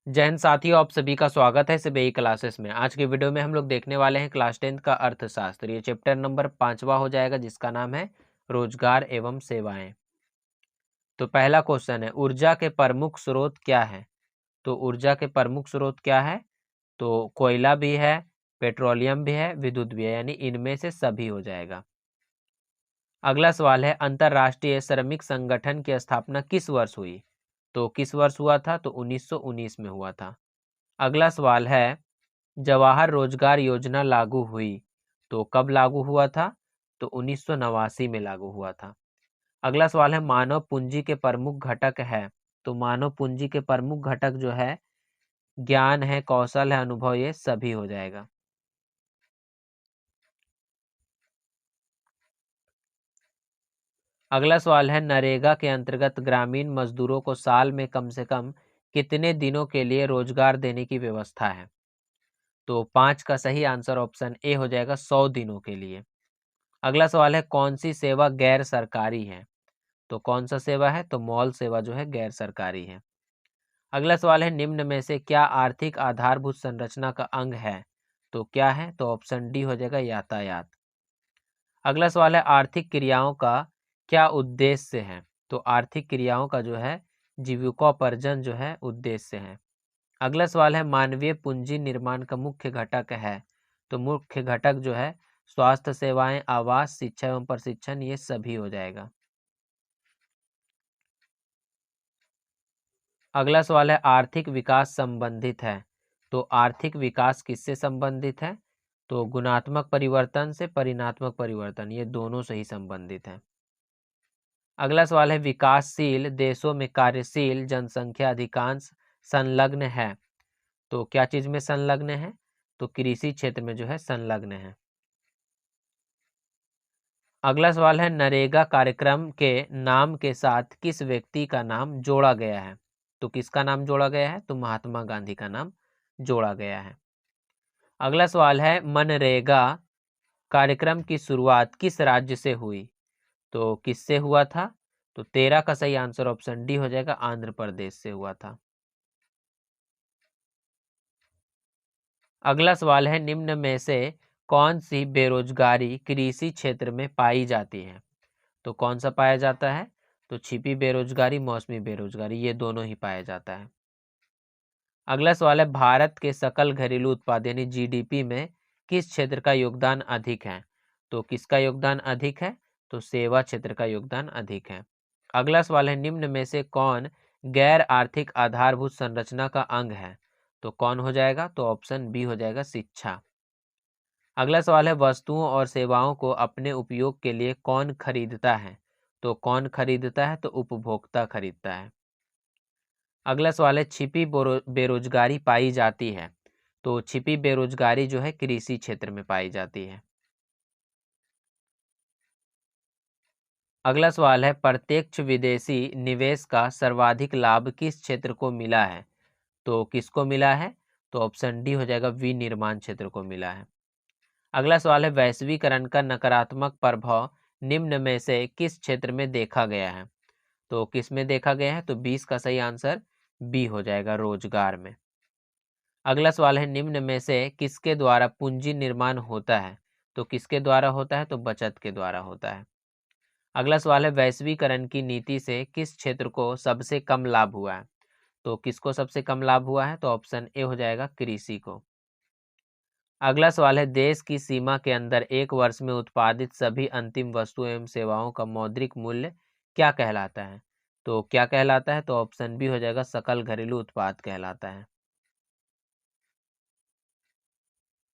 जय हिंद साथियों, आप सभी का स्वागत है सीबीआई क्लासेस में। आज की वीडियो में हम लोग देखने वाले हैं क्लास 10th का अर्थशास्त्र। ये चैप्टर नंबर 5वां हो जाएगा, जिसका नाम है रोजगार एवं सेवाएं। तो पहला क्वेश्चन है, ऊर्जा के प्रमुख स्रोत क्या है? तो ऊर्जा के प्रमुख स्रोत क्या है? तो कोयला भी है, पेट्रोलियम भी है, विद्युत भी है, यानी इनमें से सभी हो जाएगा। अगला सवाल है, अंतरराष्ट्रीय श्रमिक संगठन की स्थापना किस वर्ष हुई? तो किस वर्ष हुआ था? तो 1919 में हुआ था। अगला सवाल है, जवाहर रोजगार योजना लागू हुई तो कब लागू हुआ था? तो 1989 में लागू हुआ था। अगला सवाल है, मानव पूंजी के प्रमुख घटक है? तो मानव पूंजी के प्रमुख घटक जो है ज्ञान है, कौशल है, अनुभव, ये सभी हो जाएगा। अगला सवाल है, नरेगा के अंतर्गत ग्रामीण मजदूरों को साल में कम से कम कितने दिनों के लिए रोजगार देने की व्यवस्था है? तो 5 का सही आंसर ऑप्शन ए हो जाएगा, 100 दिनों के लिए। अगला सवाल है, कौन सी सेवा गैर सरकारी है? तो कौन सा सेवा है? तो मॉल सेवा जो है गैर सरकारी है। अगला सवाल है, निम्न में से क्या आर्थिक आधारभूत संरचना का अंग है? तो क्या है? तो ऑप्शन डी हो जाएगा, यातायात। अगला सवाल है, आर्थिक क्रियाओं का क्या उद्देश्य है? तो आर्थिक क्रियाओं का जो है जीविकोपार्जन जो है उद्देश्य है। अगला सवाल है, मानवीय पूंजी निर्माण का मुख्य घटक है? तो मुख्य घटक जो है स्वास्थ्य सेवाएं, आवास, शिक्षा एवं प्रशिक्षण, ये सभी हो जाएगा। अगला सवाल है, आर्थिक विकास संबंधित है? तो आर्थिक विकास किससे संबंधित है? तो गुणात्मक परिवर्तन से, परिणात्मक परिवर्तन, ये दोनों से ही संबंधित है। अगला सवाल है, विकासशील देशों में कार्यशील जनसंख्या अधिकांश संलग्न है? तो क्या चीज में संलग्न है? तो कृषि क्षेत्र में जो है संलग्न है। अगला सवाल है, नरेगा कार्यक्रम के नाम के साथ किस व्यक्ति का नाम जोड़ा गया है? तो किसका नाम जोड़ा गया है? तो महात्मा गांधी का नाम जोड़ा गया है। अगला सवाल है, मनरेगा कार्यक्रम की शुरुआत किस राज्य से हुई? तो किससे हुआ था? तो 13 का सही आंसर ऑप्शन डी हो जाएगा, आंध्र प्रदेश से हुआ था। अगला सवाल है, निम्न में से कौन सी बेरोजगारी कृषि क्षेत्र में पाई जाती है? तो कौन सा पाया जाता है? तो छिपी बेरोजगारी, मौसमी बेरोजगारी, ये दोनों ही पाया जाता है। अगला सवाल है, भारत के सकल घरेलू उत्पाद यानी जीडीपी में किस क्षेत्र का योगदान अधिक है? तो किसका योगदान अधिक है? तो सेवा क्षेत्र का योगदान अधिक है। अगला सवाल है, निम्न में से कौन गैर आर्थिक आधारभूत संरचना का अंग है? तो कौन हो जाएगा? तो ऑप्शन बी हो जाएगा, शिक्षा। अगला सवाल है, वस्तुओं और सेवाओं को अपने उपयोग के लिए कौन खरीदता है? तो कौन खरीदता है? तो उपभोक्ता खरीदता है। अगला सवाल है, छिपी बेरोजगारी पाई जाती है? तो छिपी बेरोजगारी जो है कृषि क्षेत्र में पाई जाती है। अगला सवाल है, प्रत्यक्ष विदेशी निवेश का सर्वाधिक लाभ किस क्षेत्र को मिला है? तो किसको मिला है? तो ऑप्शन डी हो जाएगा, विनिर्माण क्षेत्र को मिला है। अगला सवाल है, वैश्वीकरण का नकारात्मक प्रभाव निम्न में से किस क्षेत्र में देखा गया है? तो किस में देखा गया है? तो 20 का सही आंसर बी हो जाएगा, रोजगार में। अगला सवाल है, निम्न में से किसके द्वारा पूंजी निर्माण होता है? तो किसके द्वारा होता है? तो बचत के द्वारा होता है। अगला सवाल है, वैश्वीकरण की नीति से किस क्षेत्र को सबसे कम लाभ हुआ है? तो किसको सबसे कम लाभ हुआ है? तो ऑप्शन ए हो जाएगा, कृषि को। अगला सवाल है, देश की सीमा के अंदर एक वर्ष में उत्पादित सभी अंतिम वस्तुओं एवं सेवाओं का मौद्रिक मूल्य क्या कहलाता है? तो क्या कहलाता है? तो ऑप्शन बी हो जाएगा, सकल घरेलू उत्पाद कहलाता है।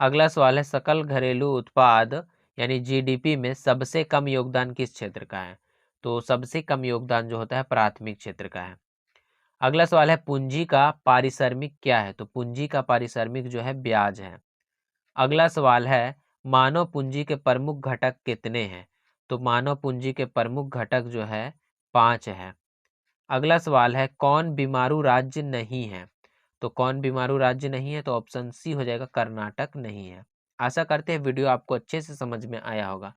अगला सवाल है, सकल घरेलू उत्पाद यानी जीडीपी में सबसे कम योगदान किस क्षेत्र का है? तो सबसे कम योगदान जो होता है प्राथमिक क्षेत्र का है। अगला सवाल है, पूंजी का पारिश्रमिक क्या है? तो पूंजी का पारिश्रमिक जो है ब्याज है। अगला सवाल है, मानव पूंजी के प्रमुख घटक कितने हैं? तो मानव पूंजी के प्रमुख घटक जो है 5 है। अगला सवाल है, कौन बीमारू राज्य नहीं है? तो कौन बीमारू राज्य नहीं है? तो ऑप्शन सी हो जाएगा, कर्नाटक नहीं है। आशा करते हैं वीडियो आपको अच्छे से समझ में आया होगा।